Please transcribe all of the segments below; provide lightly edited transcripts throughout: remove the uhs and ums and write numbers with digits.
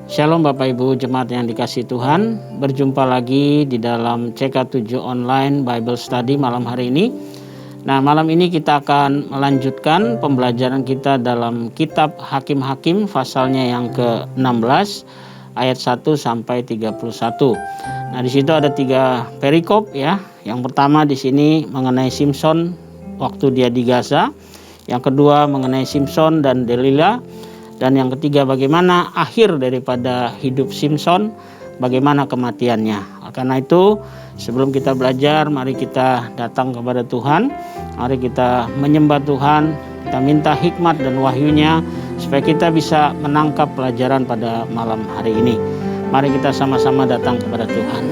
Shalom Bapak Ibu Jemaat yang dikasihi Tuhan. Berjumpa lagi di dalam CK7 Online Bible Study malam hari ini. Nah, malam ini kita akan melanjutkan pembelajaran kita dalam kitab Hakim-Hakim pasalnya yang ke-16 ayat 1 sampai 31. Nah, di situ ada 3 perikop ya. Yang pertama di sini mengenai Simson waktu dia di Gaza. Yang kedua mengenai Simson dan Delila. Dan yang ketiga bagaimana akhir daripada hidup Simson, bagaimana kematiannya. Karena itu sebelum kita belajar, mari kita datang kepada Tuhan. Mari kita menyembah Tuhan, kita minta hikmat dan wahyunya supaya kita bisa menangkap pelajaran pada malam hari ini. Mari kita sama-sama datang kepada Tuhan.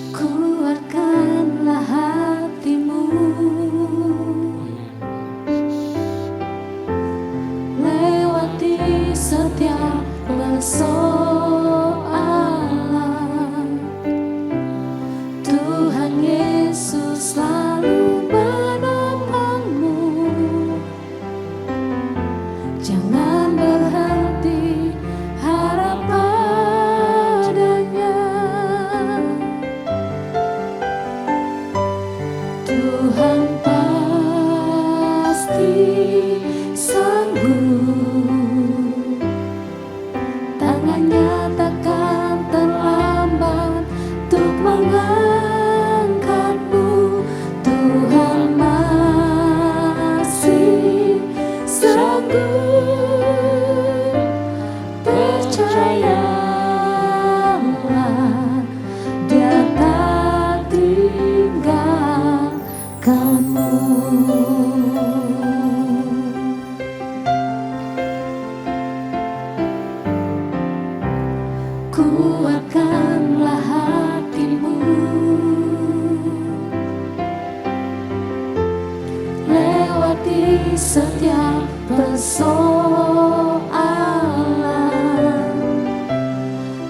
Kuatkanlah hatimu, lewati setiap persoalan.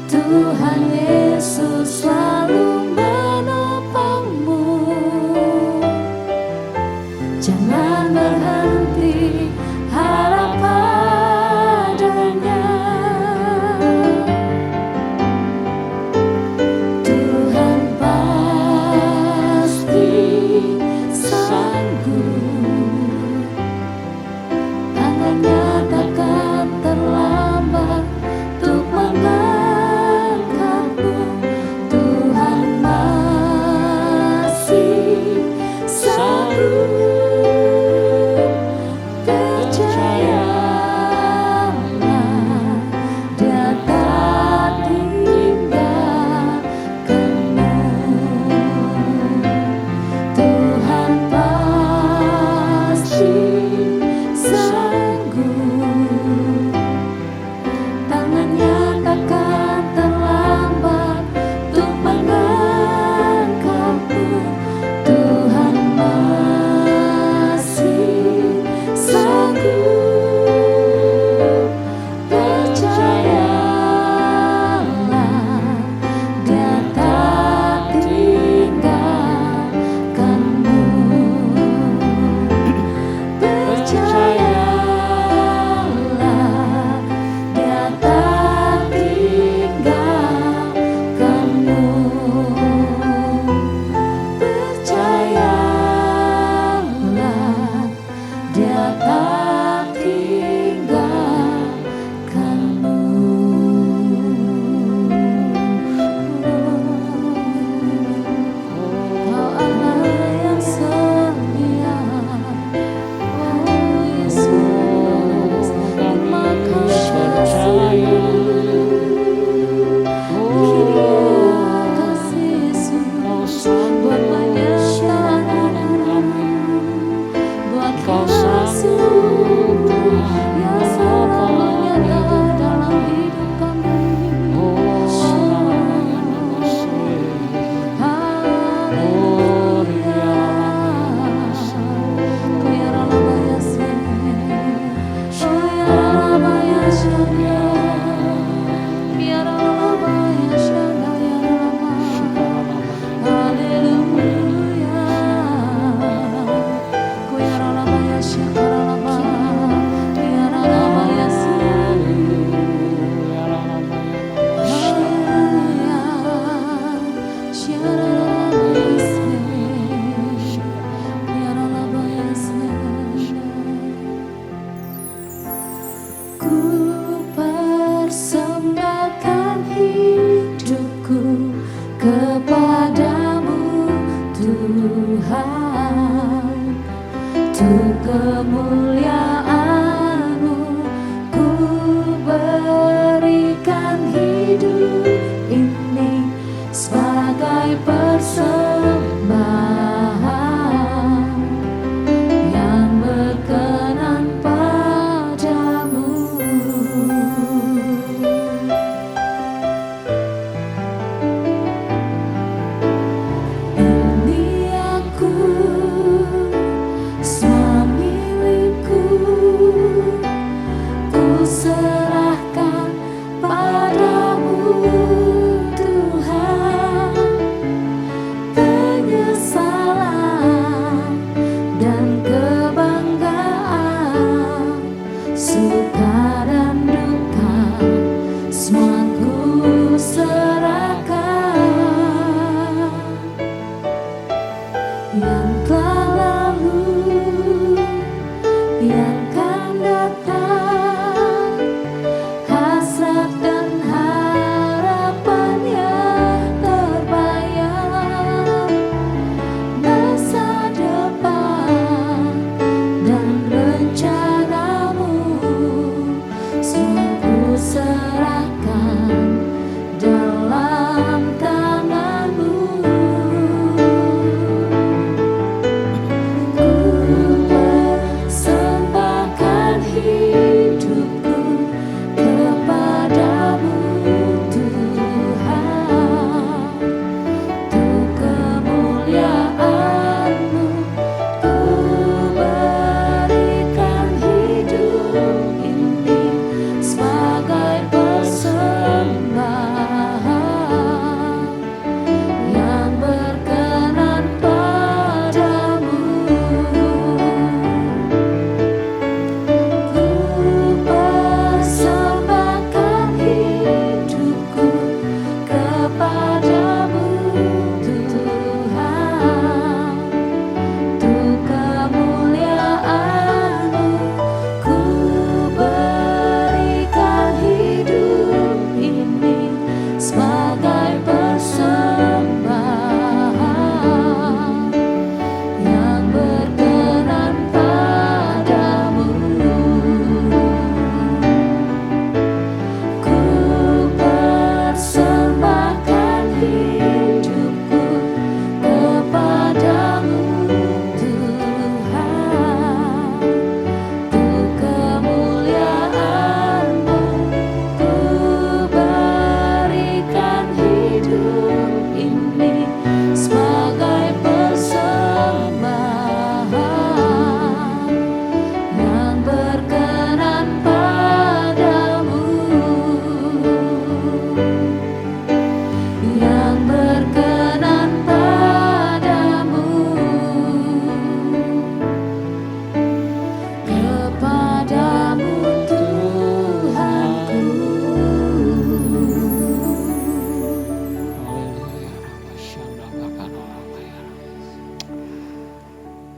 Tuhan Yesus selalu menopangmu. Jangan berhenti harap padanya. Tuhan pasti sanggup. Tangannya takkan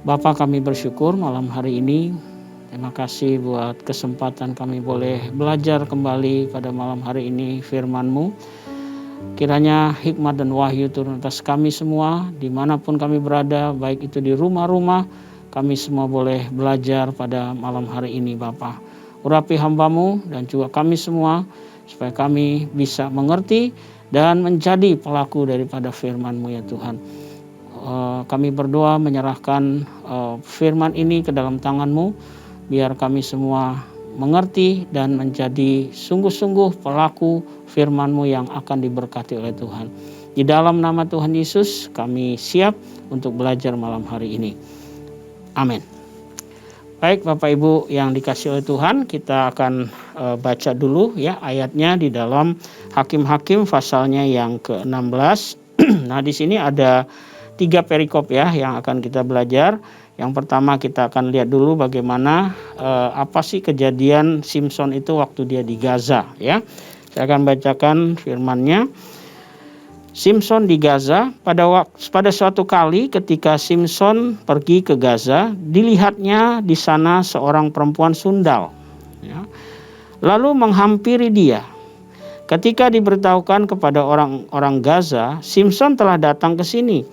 Bapa, kami bersyukur malam hari ini. Terima kasih buat kesempatan kami boleh belajar kembali pada malam hari ini firman-Mu. Kiranya hikmat dan wahyu turun atas kami semua, dimanapun kami berada, baik itu di rumah-rumah, kami semua boleh belajar pada malam hari ini Bapa. Urapi hamba-Mu dan juga kami semua, supaya kami bisa mengerti dan menjadi pelaku daripada firman-Mu ya Tuhan. Kami berdoa menyerahkan firman ini ke dalam tangan-Mu, biar kami semua mengerti dan menjadi sungguh-sungguh pelaku firman-Mu yang akan diberkati oleh Tuhan. Di dalam nama Tuhan Yesus kami siap untuk belajar malam hari ini. Amin. Baik Bapak Ibu yang dikasihi oleh Tuhan, kita akan baca dulu ya ayatnya di dalam Hakim-Hakim pasalnya yang ke-16. Nah, di sini ada 3 perikop ya yang akan kita belajar. Yang pertama kita akan lihat dulu bagaimana apa sih kejadian Simson itu waktu dia di Gaza ya. Saya akan bacakan firman-Nya. Simson di Gaza, pada suatu kali ketika Simson pergi ke Gaza, dilihatnya di sana seorang perempuan sundal ya. Lalu menghampiri dia. Ketika diberitahukan kepada orang-orang Gaza, Simson telah datang ke sini,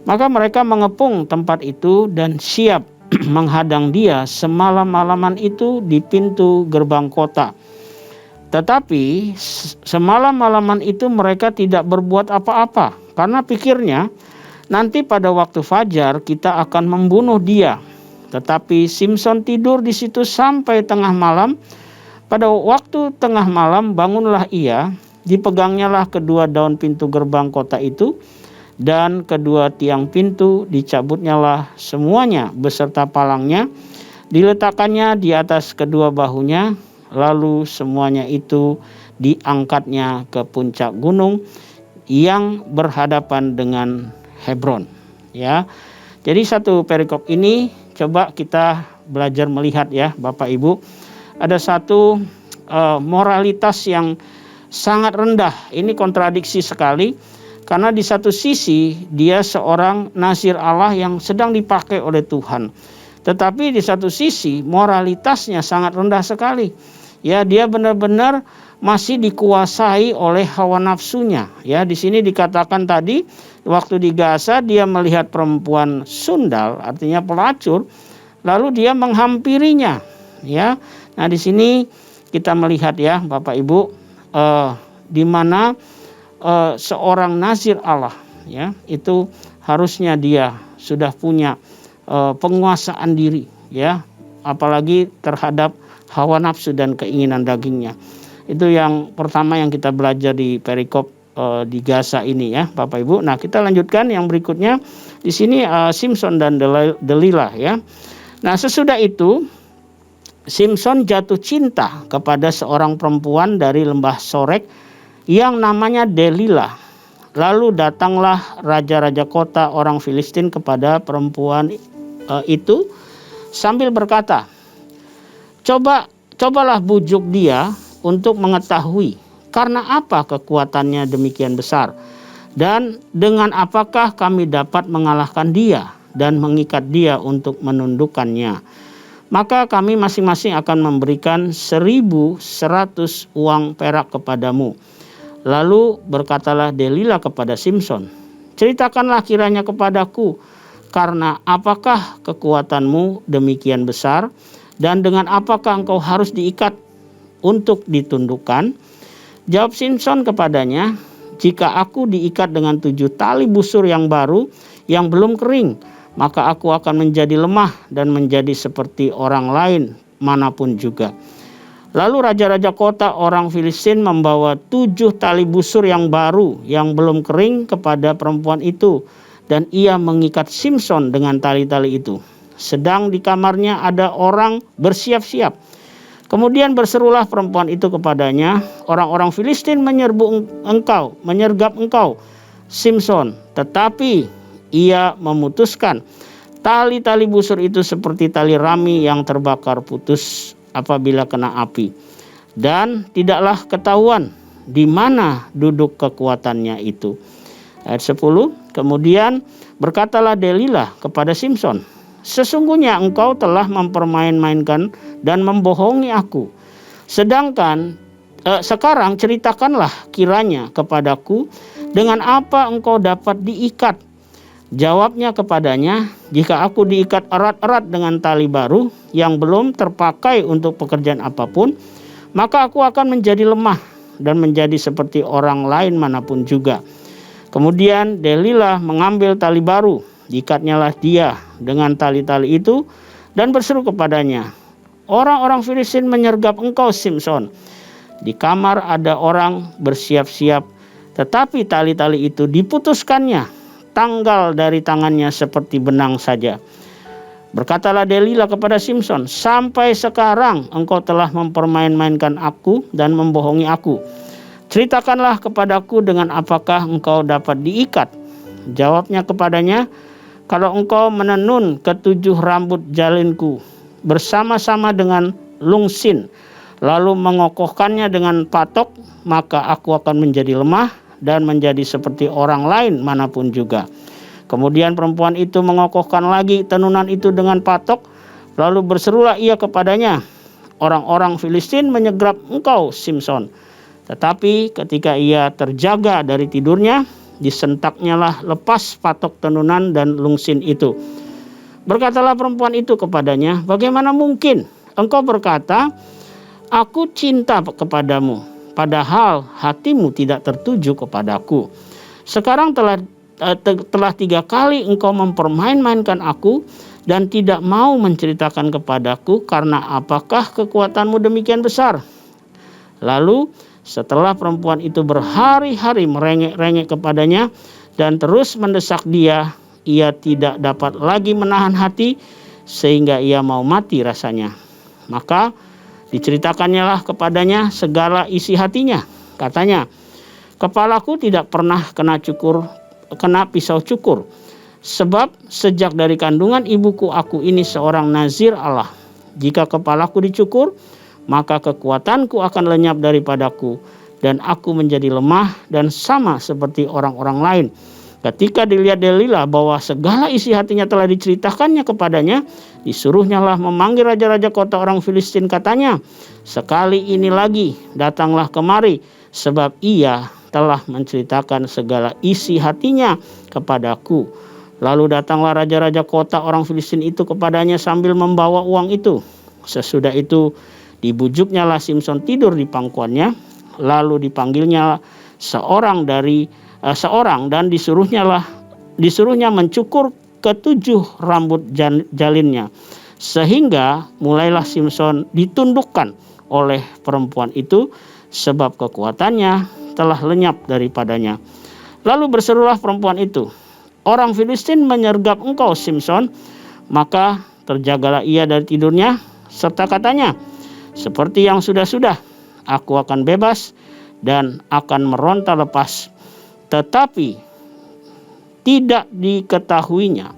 maka mereka mengepung tempat itu dan siap menghadang dia semalam-malaman itu di pintu gerbang kota. Tetapi semalam-malaman itu mereka tidak berbuat apa-apa, karena pikirnya nanti pada waktu fajar kita akan membunuh dia. Tetapi Simson tidur di situ sampai tengah malam. Pada waktu tengah malam bangunlah ia, dipegangnyalah kedua daun pintu gerbang kota itu, dan kedua tiang pintu dicabutnyalah semuanya beserta palangnya, diletakkannya di atas kedua bahunya, lalu semuanya itu diangkatnya ke puncak gunung yang berhadapan dengan Hebron. Ya, jadi satu perikop ini coba kita belajar melihat ya Bapak Ibu. Ada satu moralitas yang sangat rendah. Ini kontradiksi sekali. Karena di satu sisi dia seorang nazir Allah yang sedang dipakai oleh Tuhan. Tetapi di satu sisi moralitasnya sangat rendah sekali. Ya, dia benar-benar masih dikuasai oleh hawa nafsunya. Ya, di sini dikatakan tadi waktu di Gaza dia melihat perempuan sundal, artinya pelacur, lalu dia menghampirinya. Ya. Nah, di sini kita melihat ya Bapak Ibu di mana seorang nazir Allah ya itu harusnya dia sudah punya penguasaan diri ya, apalagi terhadap hawa nafsu dan keinginan dagingnya. Itu yang pertama yang kita belajar di perikop di Gaza ini ya Bapak Ibu. Nah, kita lanjutkan yang berikutnya. Di sini Simson dan Delilah ya. Nah, sesudah itu Simson jatuh cinta kepada seorang perempuan dari lembah Sorek yang namanya Delilah. Lalu datanglah raja-raja kota orang Filistin kepada perempuan itu sambil berkata, Cobalah bujuk dia untuk mengetahui karena apa kekuatannya demikian besar, dan dengan apakah kami dapat mengalahkan dia dan mengikat dia untuk menundukkannya. Maka kami masing-masing akan memberikan 1.100 uang perak kepadamu. Lalu berkatalah Delilah kepada Simson, ceritakanlah kiranya kepadaku, karena apakah kekuatanmu demikian besar, dan dengan apakah engkau harus diikat untuk ditundukkan? Jawab Simson kepadanya, jika aku diikat dengan 7 tali busur yang baru yang belum kering, maka aku akan menjadi lemah dan menjadi seperti orang lain manapun juga. Lalu raja-raja kota orang Filistin membawa 7 tali busur yang baru yang belum kering kepada perempuan itu, dan ia mengikat Simson dengan tali-tali itu. Sedang di kamarnya ada orang bersiap-siap. Kemudian berserulah perempuan itu kepadanya, orang-orang Filistin menyergap engkau, Simson. Tetapi ia memutuskan tali-tali busur itu seperti tali rami yang terbakar putus apabila kena api, dan tidaklah ketahuan di mana duduk kekuatannya itu. Ayat 10, kemudian berkatalah Delilah kepada Simson, sesungguhnya engkau telah mempermain-mainkan dan membohongi aku. Sekarang ceritakanlah kiranya kepadaku, dengan apa engkau dapat diikat. Jawabnya kepadanya, jika aku diikat erat-erat dengan tali baru yang belum terpakai untuk pekerjaan apapun, maka aku akan menjadi lemah dan menjadi seperti orang lain manapun juga. Kemudian Delilah mengambil tali baru, diikatnyalah dia dengan tali-tali itu dan berseru kepadanya, orang-orang Filistin menyergap engkau Simson. Di kamar ada orang bersiap-siap, tetapi tali-tali itu diputuskannya, tanggal dari tangannya seperti benang saja. Berkatalah Delila kepada Simson, "Sampai sekarang engkau telah mempermain-mainkan aku dan membohongi aku. Ceritakanlah kepadaku dengan apakah engkau dapat diikat." Jawabnya kepadanya, "Kalau engkau menenun ketujuh rambut jalinku bersama-sama dengan lungsin, lalu mengokohkannya dengan patok, maka aku akan menjadi lemah dan menjadi seperti orang lain manapun juga." Kemudian perempuan itu mengokohkan lagi tenunan itu dengan patok, lalu berserulah ia kepadanya, "Orang-orang Filistin menyegrap engkau, Simson." Tetapi ketika ia terjaga dari tidurnya, disentaknya lah lepas patok tenunan dan lungsin itu. Berkatalah perempuan itu kepadanya, "Bagaimana mungkin engkau berkata, 'Aku cinta kepadamu,' padahal hatimu tidak tertuju kepadaku? Sekarang telah 3 kali engkau mempermain-mainkan aku dan tidak mau menceritakan kepadaku, karena apakah kekuatanmu demikian besar?" Lalu setelah perempuan itu berhari-hari merengek-rengek kepadanya dan terus mendesak dia, ia tidak dapat lagi menahan hati sehingga ia mau mati rasanya. Maka diceritakannya lah kepadanya segala isi hatinya. Katanya, "Kepalaku tidak pernah kena pisau cukur, sebab sejak dari kandungan ibuku aku ini seorang nazir Allah. Jika kepalaku dicukur, maka kekuatanku akan lenyap daripadaku dan aku menjadi lemah dan sama seperti orang-orang lain." Ketika dilihat Delila bahwa segala isi hatinya telah diceritakannya kepadanya, disuruhnya lah memanggil raja-raja kota orang Filistin. Katanya, "Sekali ini lagi datanglah kemari, sebab ia telah menceritakan segala isi hatinya kepadaku." Lalu datanglah raja-raja kota orang Filistin itu kepadanya sambil membawa uang itu. Sesudah itu dibujuknya lah Simson tidur di pangkuannya, lalu dipanggilnya seorang dan disuruhnya mencukur ketujuh rambut jalinnya, sehingga mulailah Simson ditundukkan oleh perempuan itu, sebab kekuatannya telah lenyap daripadanya. Lalu berserulah perempuan itu, "Orang Filistin menyergap engkau, Simson." Maka terjagalah ia dari tidurnya, serta katanya, "Seperti yang sudah-sudah, aku akan bebas dan akan meronta lepas." Tetapi tidak diketahuinya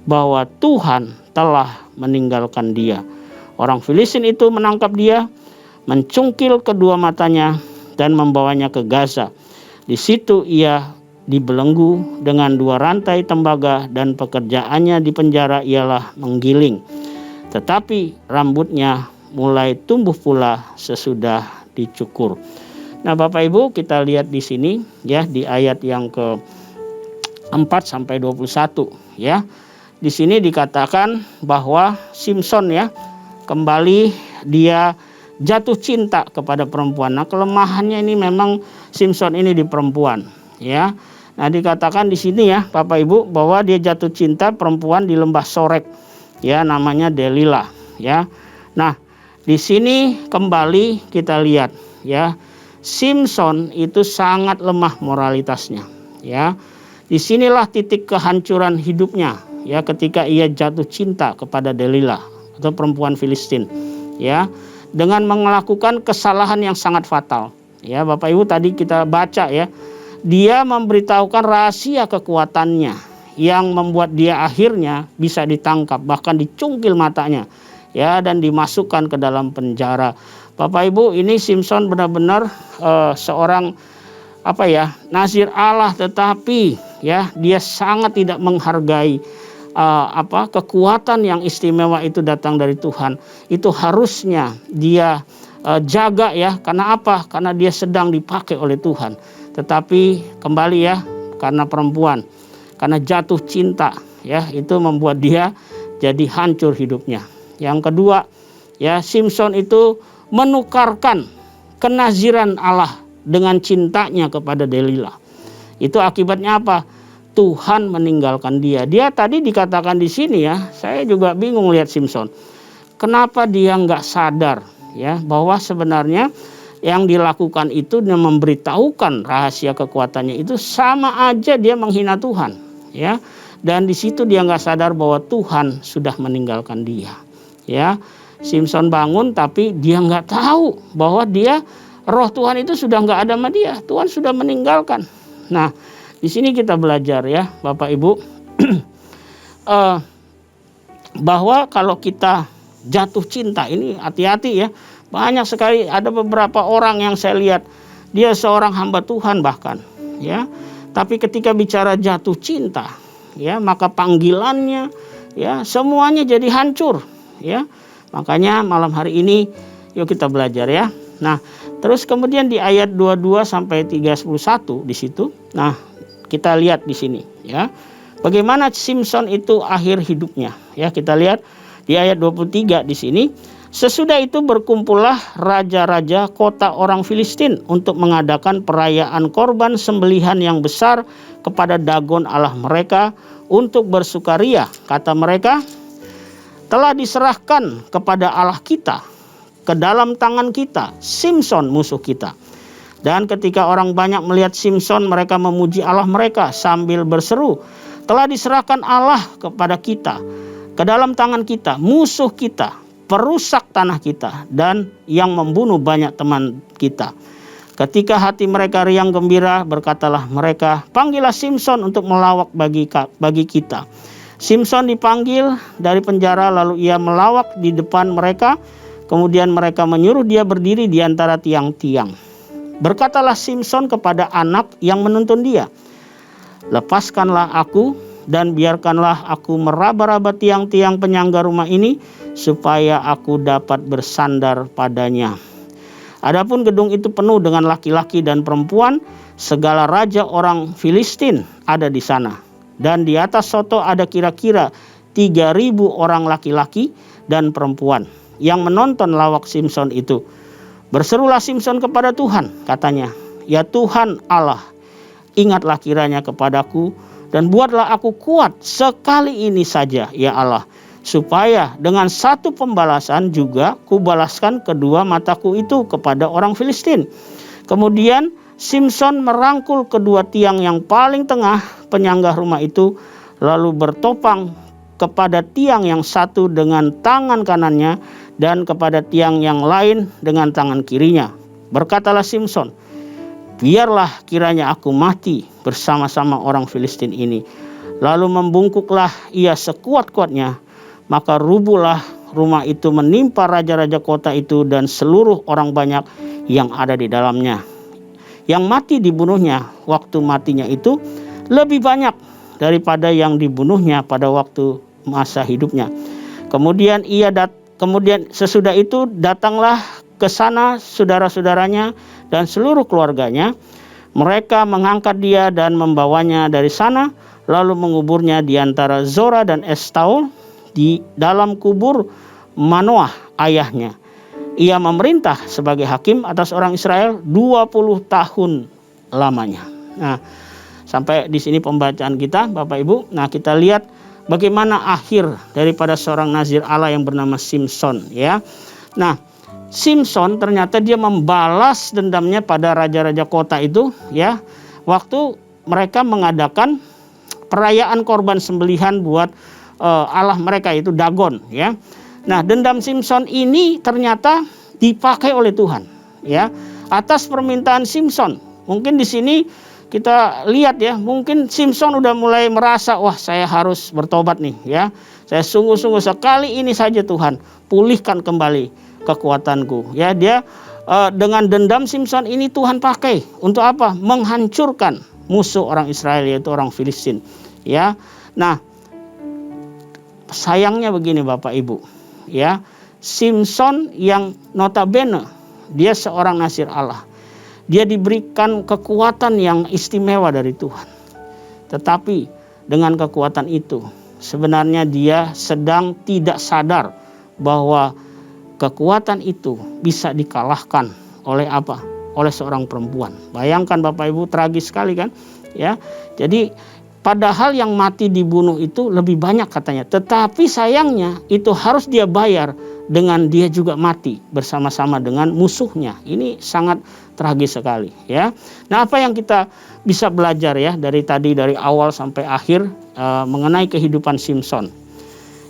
bahwa Tuhan telah meninggalkan dia. Orang Filistin itu menangkap dia, mencungkil kedua matanya dan membawanya ke Gaza. Di situ ia dibelenggu dengan 2 rantai tembaga dan pekerjaannya di penjara ialah menggiling. Tetapi rambutnya mulai tumbuh pula sesudah dicukur. Nah, Bapak Ibu, kita lihat di sini ya, di ayat yang ke-4 sampai 21 ya. Di sini dikatakan bahwa Simson ya kembali dia jatuh cinta kepada perempuan. Nah, kelemahannya ini memang Simson ini di perempuan ya. Nah, dikatakan di sini ya Bapak Ibu bahwa dia jatuh cinta perempuan di lembah Sorek ya, namanya Delila ya. Nah, di sini kembali kita lihat ya, Simson itu sangat lemah moralitasnya ya. Disinilah titik kehancuran hidupnya ya, ketika ia jatuh cinta kepada Delila atau perempuan Filistin ya, dengan melakukan kesalahan yang sangat fatal ya. Bapak Ibu, tadi kita baca ya, dia memberitahukan rahasia kekuatannya yang membuat dia akhirnya bisa ditangkap, bahkan dicungkil matanya ya, dan dimasukkan ke dalam penjara. Bapak Ibu, ini Simson benar-benar seorang nazir Allah, tetapi ya dia sangat tidak menghargai kekuatan yang istimewa itu datang dari Tuhan. Itu harusnya dia jaga ya. Karena apa? Karena dia sedang dipakai oleh Tuhan. Tetapi kembali ya, karena perempuan, karena jatuh cinta ya, itu membuat dia jadi hancur hidupnya. Yang kedua ya, Simson itu menukarkan kenaziran Allah dengan cintanya kepada Delila. Itu akibatnya apa? Tuhan meninggalkan dia. Dia tadi dikatakan di sini ya, saya juga bingung lihat Simson. Kenapa dia nggak sadar ya bahwa sebenarnya yang dilakukan itu dan memberitahukan rahasia kekuatannya itu sama aja dia menghina Tuhan ya. dan di situ dia nggak sadar bahwa Tuhan sudah meninggalkan dia. Ya, Simson bangun tapi dia nggak tahu bahwa roh Tuhan itu sudah nggak ada sama dia. Tuhan sudah meninggalkan. Nah, di sini kita belajar ya, Bapak Ibu, bahwa kalau kita jatuh cinta ini hati-hati ya. Banyak sekali ada beberapa orang yang saya lihat dia seorang hamba Tuhan bahkan ya. Tapi ketika bicara jatuh cinta ya, maka panggilannya ya semuanya jadi hancur ya. Makanya malam hari ini yuk kita belajar ya. Nah, terus kemudian di ayat 22 sampai 31 di situ. Nah, kita lihat di sini ya. Bagaimana Simson itu akhir hidupnya ya, kita lihat di ayat 23 di sini. Sesudah itu berkumpullah raja-raja kota orang Filistin untuk mengadakan perayaan korban sembelihan yang besar kepada Dagon Allah mereka untuk bersukaria. Kata mereka, telah diserahkan kepada Allah kita ke dalam tangan kita Simson musuh kita. Dan ketika orang banyak melihat Simson, mereka memuji Allah mereka sambil berseru, telah diserahkan Allah kepada kita ke dalam tangan kita musuh kita, perusak tanah kita, dan yang membunuh banyak teman kita. Ketika hati mereka riang gembira, berkatalah mereka, panggillah Simson untuk melawak bagi kita. Simson dipanggil dari penjara, lalu ia melawak di depan mereka. Kemudian mereka menyuruh dia berdiri di antara tiang-tiang. Berkatalah Simson kepada anak yang menuntun dia, lepaskanlah aku dan biarkanlah aku meraba-raba tiang-tiang penyangga rumah ini, supaya aku dapat bersandar padanya. Adapun gedung itu penuh dengan laki-laki dan perempuan, segala raja orang Filistin ada di sana. Dan di atas soto ada kira-kira 3.000 orang laki-laki dan perempuan yang menonton lawak Simson itu. Berserulah Simson kepada Tuhan, katanya, ya Tuhan Allah, ingatlah kiranya kepadaku dan buatlah aku kuat sekali ini saja, ya Allah, supaya dengan satu pembalasan juga kubalaskan kedua mataku itu kepada orang Filistin. Kemudian Simson merangkul kedua tiang yang paling tengah penyangga rumah itu, lalu bertopang kepada tiang yang satu dengan tangan kanannya dan kepada tiang yang lain dengan tangan kirinya. Berkatalah Simson, biarlah kiranya aku mati bersama-sama orang Filistin ini. Lalu membungkuklah ia sekuat-kuatnya, maka rubuhlah rumah itu menimpa raja-raja kota itu dan seluruh orang banyak yang ada di dalamnya. Yang mati dibunuhnya waktu matinya itu lebih banyak daripada yang dibunuhnya pada waktu masa hidupnya. Kemudian sesudah itu datanglah ke sana saudara-saudaranya dan seluruh keluarganya. Mereka mengangkat dia dan membawanya dari sana, lalu menguburnya di antara Zora dan Estaol di dalam kubur Manoah ayahnya. Ia memerintah sebagai hakim atas orang Israel 20 tahun lamanya. Nah, sampai di sini pembacaan kita, Bapak Ibu. Nah, kita lihat bagaimana akhir daripada seorang nazir Allah yang bernama Simson ya. Nah, Simson ternyata dia membalas dendamnya pada raja-raja kota itu ya, waktu mereka mengadakan perayaan korban sembelihan buat Allah mereka itu Dagon ya. Nah, dendam Simson ini ternyata dipakai oleh Tuhan ya, atas permintaan Simson. Mungkin di sini kita lihat ya, mungkin Simson udah mulai merasa, wah saya harus bertobat nih ya. Saya sungguh-sungguh sekali ini saja Tuhan, pulihkan kembali kekuatanku. Ya, dia dengan dendam Simson ini Tuhan pakai untuk apa? Menghancurkan musuh orang Israel yaitu orang Filistin. Ya. Nah, sayangnya begini Bapak Ibu, ya. Simson yang notabene dia seorang nazir Allah. Dia diberikan kekuatan yang istimewa dari Tuhan. Tetapi dengan kekuatan itu sebenarnya dia sedang tidak sadar bahwa kekuatan itu bisa dikalahkan oleh apa? Oleh seorang perempuan. Bayangkan Bapak Ibu, tragis sekali kan? Ya. Jadi padahal yang mati dibunuh itu lebih banyak katanya. Tetapi sayangnya itu harus dia bayar dengan dia juga mati bersama-sama dengan musuhnya. Ini sangat tragis sekali ya. Nah, apa yang kita bisa belajar ya dari awal sampai akhir mengenai kehidupan Simson.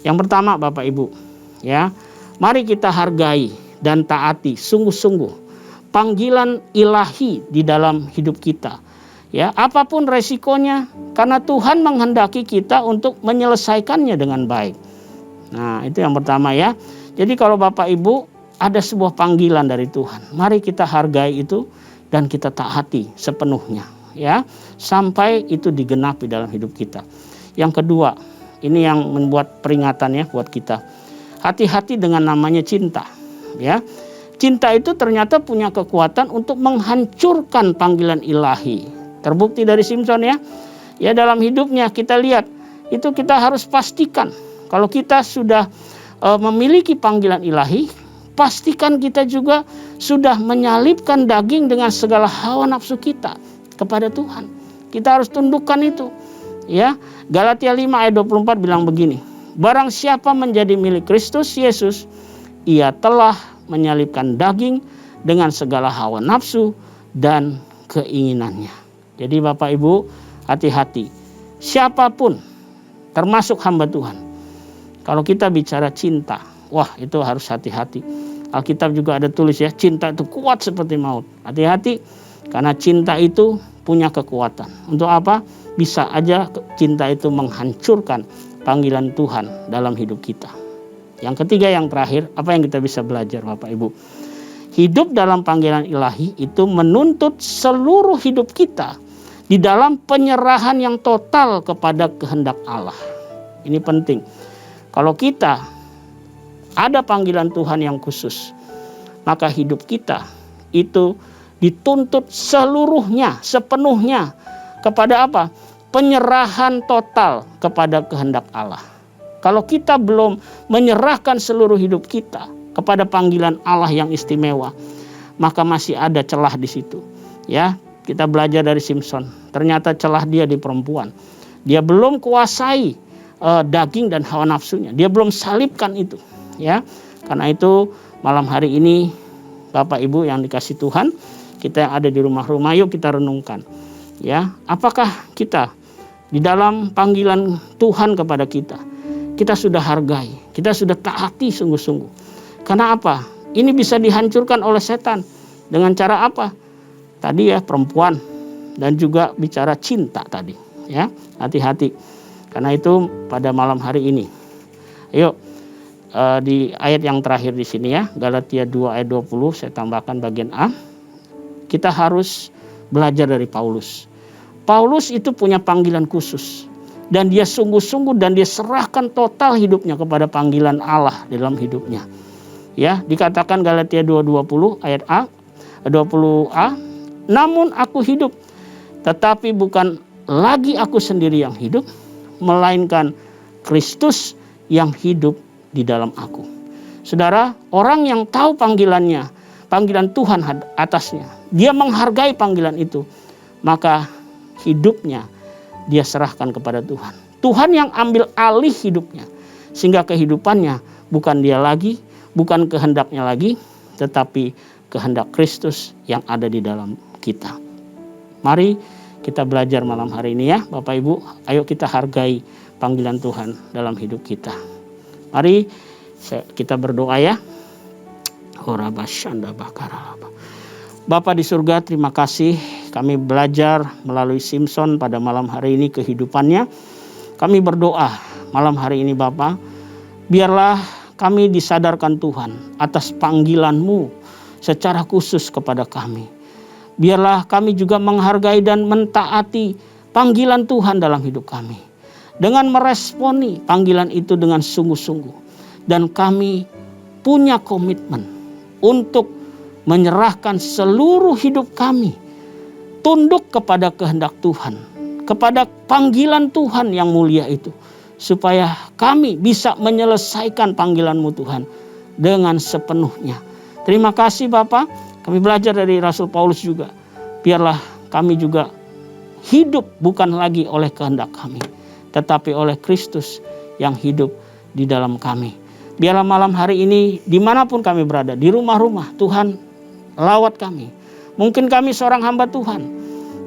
Yang pertama Bapak Ibu ya, mari kita hargai dan taati sungguh-sungguh panggilan ilahi di dalam hidup kita. Ya, apapun resikonya, karena Tuhan menghendaki kita untuk menyelesaikannya dengan baik. Nah, itu yang pertama ya. Jadi kalau Bapak Ibu ada sebuah panggilan dari Tuhan, mari kita hargai itu dan kita taati sepenuhnya ya, sampai itu digenapi dalam hidup kita. Yang kedua, ini yang membuat peringatan ya buat kita. Hati-hati dengan namanya cinta ya. Cinta itu ternyata punya kekuatan untuk menghancurkan panggilan ilahi. Terbukti dari Simson ya. Ya, dalam hidupnya kita lihat itu, kita harus pastikan kalau kita sudah memiliki panggilan ilahi, pastikan kita juga sudah menyalipkan daging dengan segala hawa nafsu kita kepada Tuhan. Kita harus tundukkan itu. Ya, Galatia 5 ayat 24 bilang begini. Barang siapa menjadi milik Kristus Yesus, ia telah menyalipkan daging dengan segala hawa nafsu dan keinginannya. Jadi Bapak Ibu, hati-hati. Siapapun, termasuk hamba Tuhan, kalau kita bicara cinta, wah itu harus hati-hati. Alkitab juga ada tulis ya, cinta itu kuat seperti maut. Hati-hati, karena cinta itu punya kekuatan. Untuk apa? Bisa aja cinta itu menghancurkan panggilan Tuhan dalam hidup kita. Yang ketiga, yang terakhir, apa yang kita bisa belajar Bapak Ibu? Hidup dalam panggilan ilahi itu menuntut seluruh hidup kita di dalam penyerahan yang total kepada kehendak Allah. Ini penting. Kalau kita ada panggilan Tuhan yang khusus, maka hidup kita itu dituntut seluruhnya, sepenuhnya kepada apa? Penyerahan total kepada kehendak Allah. Kalau kita belum menyerahkan seluruh hidup kita kepada panggilan Allah yang istimewa, maka masih ada celah di situ. Ya, kita belajar dari Simson. Ternyata celah dia di perempuan. Dia belum kuasai daging dan hawa nafsunya. Dia belum salibkan itu, ya. Karena itu malam hari ini Bapak Ibu yang dikasih Tuhan, kita yang ada di rumah-rumah, yuk kita renungkan. Ya, apakah kita di dalam panggilan Tuhan kepada kita sudah hargai, kita sudah taati sungguh-sungguh. Karena apa? Ini bisa dihancurkan oleh setan. Dengan cara apa? Tadi ya, perempuan, dan juga bicara cinta tadi. Ya, hati-hati. Karena itu pada malam hari ini, ayo di ayat yang terakhir di sini ya, Galatia 2 ayat 20, saya tambahkan bagian A. Kita harus belajar dari Paulus. Paulus itu punya panggilan khusus, dan dia sungguh-sungguh dan dia serahkan total hidupnya kepada panggilan Allah dalam hidupnya. Ya, dikatakan Galatia 2:20 ayat A, 20a, namun aku hidup, tetapi bukan lagi aku sendiri yang hidup, melainkan Kristus yang hidup di dalam aku. Saudara, orang yang tahu panggilannya, panggilan Tuhan atasnya, dia menghargai panggilan itu, maka hidupnya dia serahkan kepada Tuhan. Tuhan yang ambil alih hidupnya, sehingga kehidupannya bukan dia lagi, bukan kehendaknya lagi, tetapi kehendak Kristus yang ada di dalam kita. Mari kita belajar malam hari ini ya Bapak Ibu. Ayo kita hargai panggilan Tuhan dalam hidup kita. Mari kita berdoa ya. Bapa di surga, terima kasih kami belajar melalui Simson pada malam hari ini kehidupannya. Kami berdoa malam hari ini Bapa, biarlah kami disadarkan Tuhan atas panggilan-Mu secara khusus kepada kami. Biarlah kami juga menghargai dan mentaati panggilan Tuhan dalam hidup kami. Dengan meresponi panggilan itu dengan sungguh-sungguh. Dan kami punya komitmen untuk menyerahkan seluruh hidup kami. Tunduk kepada kehendak Tuhan. Kepada panggilan Tuhan yang mulia itu. Supaya kami bisa menyelesaikan panggilan-Mu Tuhan dengan sepenuhnya. Terima kasih Bapak. Kami belajar dari Rasul Paulus juga. Biarlah kami juga hidup bukan lagi oleh kehendak kami, tetapi oleh Kristus yang hidup di dalam kami. Biarlah malam hari ini dimanapun kami berada, di rumah-rumah, Tuhan lawat kami. Mungkin kami seorang hamba Tuhan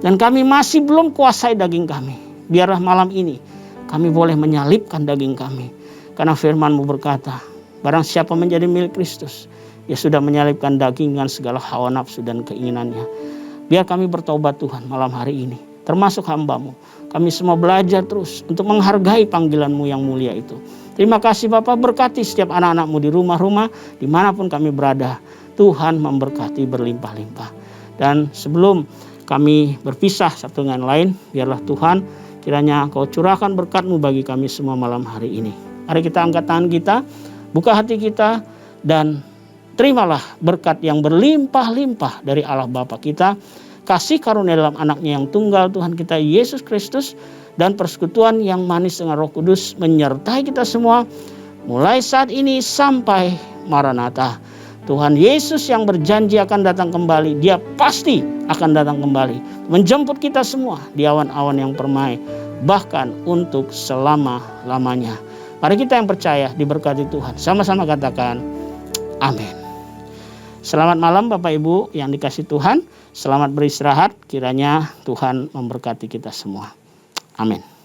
dan kami masih belum kuasai daging kami. Biarlah malam ini kami boleh menyalibkan daging kami. Karena firman-Mu berkata, barang siapa menjadi milik Kristus, ia sudah menyalibkan daging dengan segala hawa nafsu dan keinginannya. Biar kami bertobat Tuhan malam hari ini, termasuk hamba-Mu. Kami semua belajar terus untuk menghargai panggilan-Mu yang mulia itu. Terima kasih Bapak, berkati setiap anak-anak-Mu di rumah-rumah, dimanapun kami berada. Tuhan memberkati berlimpah-limpah. Dan sebelum kami berpisah satu dengan lain, biarlah Tuhan kiranya Kau curahkan berkat-Mu bagi kami semua malam hari ini. Mari kita angkat tangan kita, buka hati kita, dan terimalah berkat yang berlimpah-limpah dari Allah Bapa kita, kasih karunia dalam anaknya yang tunggal Tuhan kita Yesus Kristus, dan persekutuan yang manis dengan Roh Kudus menyertai kita semua mulai saat ini sampai Maranatha. Tuhan Yesus yang berjanji akan datang kembali, Dia pasti akan datang kembali menjemput kita semua di awan-awan yang permai, bahkan untuk selama-lamanya. Mari kita yang percaya diberkati Tuhan, sama-sama katakan amin. Selamat malam Bapak Ibu yang dikasih Tuhan. Selamat beristirahat. Kiranya Tuhan memberkati kita semua. Amin.